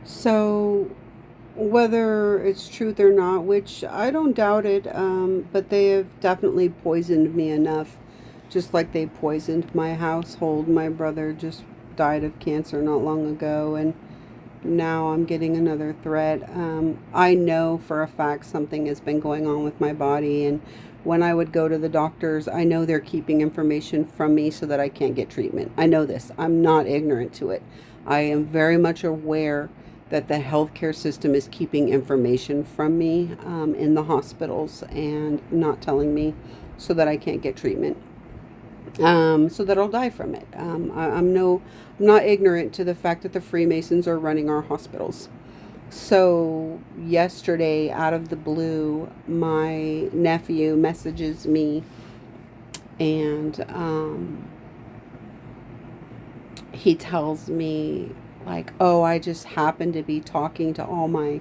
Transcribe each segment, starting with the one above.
So, whether it's truth or not, which I don't doubt it, but they have definitely poisoned me enough, just like they poisoned my household. My brother just died of cancer not long ago, and now I'm getting another threat. I know for a fact something has been going on with my body, and when I would go to the doctors, I know they're keeping information from me so that I can't get treatment. I know this. I'm not ignorant to it. I am very much aware that the healthcare system is keeping information from me in the hospitals and not telling me so that I can't get treatment, so that I'll die from it. I'm not ignorant to the fact that the Freemasons are running our hospitals. So yesterday, out of the blue, my nephew messages me, and he tells me like, "Oh, I just happened to be talking to all my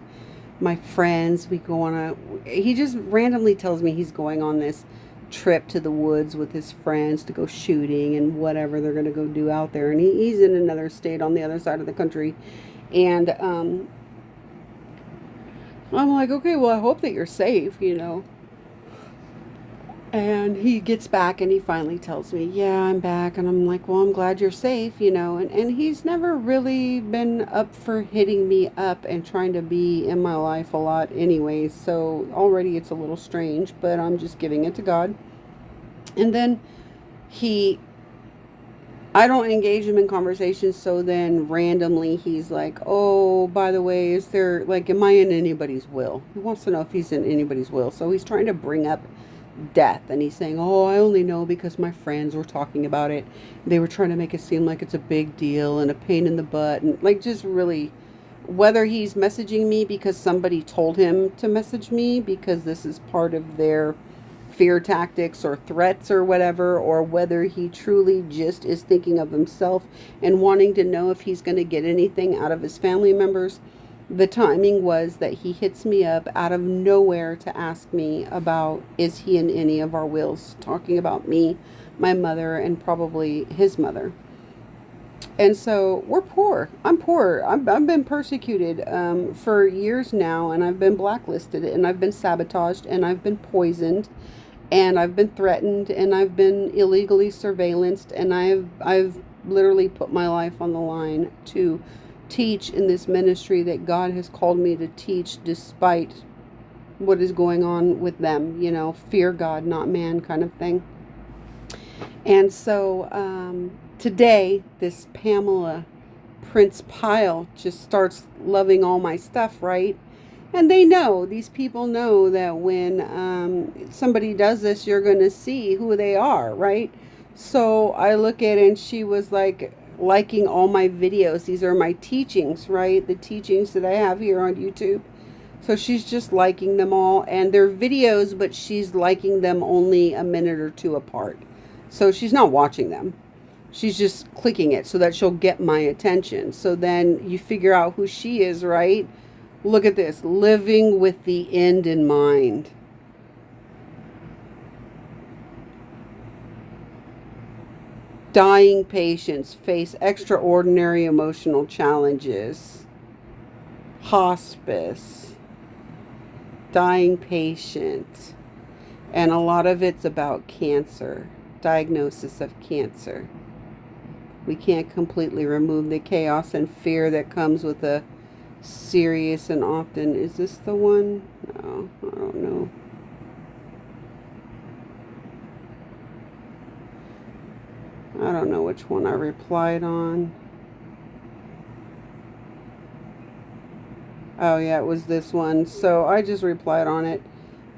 friends. We go on a." He just randomly tells me he's going on this trip to the woods with his friends to go shooting and whatever they're going to go do out there. And he's in another state on the other side of the country. And I'm like, okay, well, I hope that you're safe. And he gets back and he finally tells me, yeah, I'm back. And I'm like, well, I'm glad you're safe. And he's never really been up for hitting me up and trying to be in my life a lot anyway. So already it's a little strange, but I'm just giving it to God. And then he, I don't engage him in conversations. So then randomly he's like, oh, by the way, is there, like, am I in anybody's will? He wants to know if he's in anybody's will. So he's trying to bring up death, and he's saying, oh, I only know because my friends were talking about it. They were trying to make it seem like it's a big deal and a pain in the butt, and like just really, whether he's messaging me because somebody told him to message me because this is part of their fear tactics or threats or whatever, or whether he truly just is thinking of himself and wanting to know if he's going to get anything out of his family members. The timing was that he hits me up out of nowhere to ask me about, is he in any of our wills, talking about me, my mother, and probably his mother. And so we're poor. I'm poor. I've been persecuted for years now, and I've been blacklisted, and I've been sabotaged, and I've been poisoned, and I've been threatened, and I've been illegally surveillanced, and I've literally put my life on the line to teach in this ministry that God has called me to teach, despite what is going on with them. Fear God, not man, kind of thing. And so today, this Pamela Prince Pile just starts loving all my stuff, right? And these people know that when somebody does this, you're going to see who they are, right? So I look at it, and she was like liking all my videos. These are my teachings, right? The teachings that I have here on YouTube. So she's just liking them all, and they're videos, but she's liking them only a minute or two apart. So she's not watching them. She's just clicking it so that she'll get my attention. So then you figure out who she is, right? Look at this, living with the end in mind. Dying patients face extraordinary emotional challenges. Hospice. Dying patient. And a lot of it's about cancer, diagnosis of cancer. We can't completely remove the chaos and fear that comes with a serious and often. Is this the one? No, I don't know. I don't know which one I replied on. Oh, yeah, it was this one. So I just replied on it.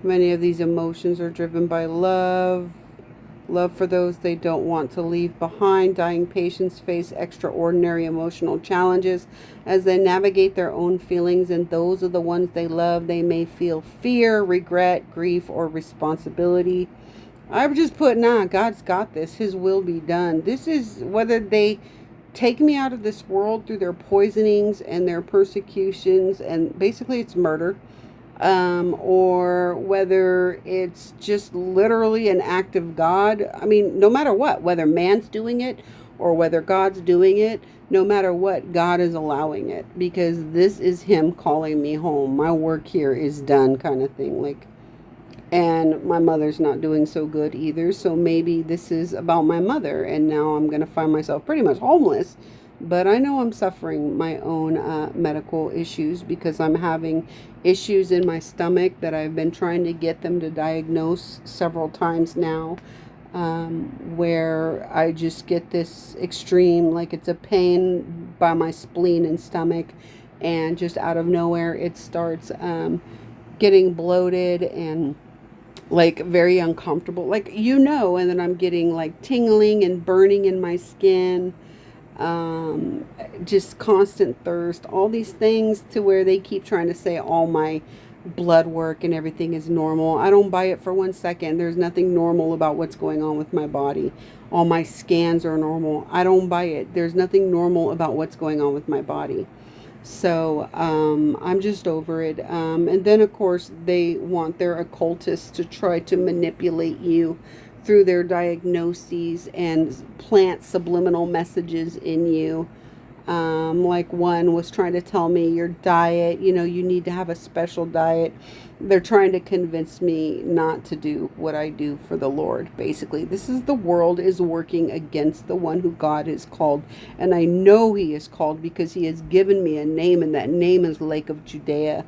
Many of these emotions are driven by love for those they don't want to leave behind. Dying patients face extraordinary emotional challenges as they navigate their own feelings and those of the ones they love. They may feel fear, regret, grief, or responsibility. I'm just putting on, God's got this. His will be done. This is whether they take me out of this world through their poisonings and their persecutions, and basically it's murder, or whether it's just literally an act of God. I mean, no matter what, whether man's doing it or whether God's doing it, no matter what, God is allowing it, because this is him calling me home. My work here is done, kind of thing. Like, and my mother's not doing so good either, so maybe this is about my mother, and now I'm going to find myself pretty much homeless. But I know I'm suffering my own medical issues, because I'm having issues in my stomach that I've been trying to get them to diagnose several times now, where I just get this extreme, like it's a pain by my spleen and stomach, and just out of nowhere it starts getting bloated and like very uncomfortable, like, and then I'm getting like tingling and burning in my skin, um, just constant thirst, all these things, to where they keep trying to say all my blood work and everything is normal. I don't buy it for 1 second. There's nothing normal about what's going on with my body. All my scans are normal. I don't buy it. There's nothing normal about what's going on with my body. So I'm just over it. And then, of course, they want their occultists to try to manipulate you through their diagnoses and plant subliminal messages in you. Like one was trying to tell me your diet, you need to have a special diet. They're trying to convince me not to do what I do for the Lord. Basically, this is, the world is working against the one who God has called. And I know he is called because he has given me a name, and that name is Lake of Judea.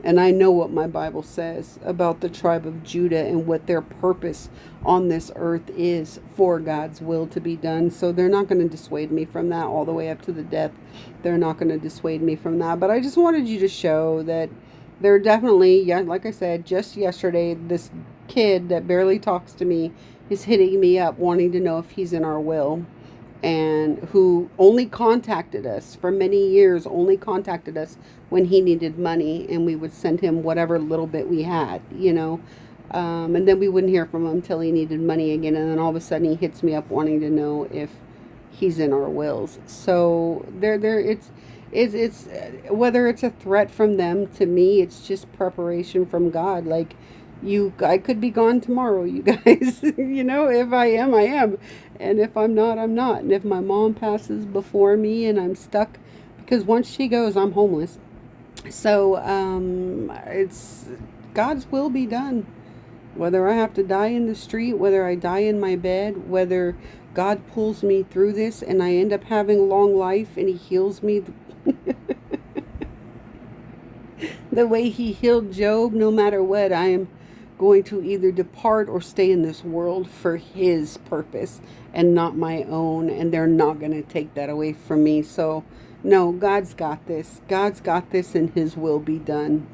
And I know what my Bible says about the tribe of Judah and what their purpose on this earth is for God's will to be done. So they're not going to dissuade me from that all the way up to the death. They're not going to dissuade me from that. But I just wanted you to show that they're definitely, yeah, like I said, just yesterday, this kid that barely talks to me is hitting me up wanting to know if he's in our will, and who only contacted us for many years, only contacted us when he needed money, and we would send him whatever little bit we had. And then we wouldn't hear from him until he needed money again, and then all of a sudden he hits me up wanting to know if he's in our wills. So it's whether it's a threat from them, to me it's just preparation from God. Like, I could be gone tomorrow, you guys. If I am, I am. And if I'm not, I'm not. And if my mom passes before me and I'm stuck, because once she goes, I'm homeless. So it's God's will be done. Whether I have to die in the street, whether I die in my bed, whether God pulls me through this and I end up having long life and he heals me the way he healed Job, no matter what, I am going to either depart or stay in this world for his purpose and not my own. And they're not going to take that away from me. So, no, God's got this. God's got this, and his will be done.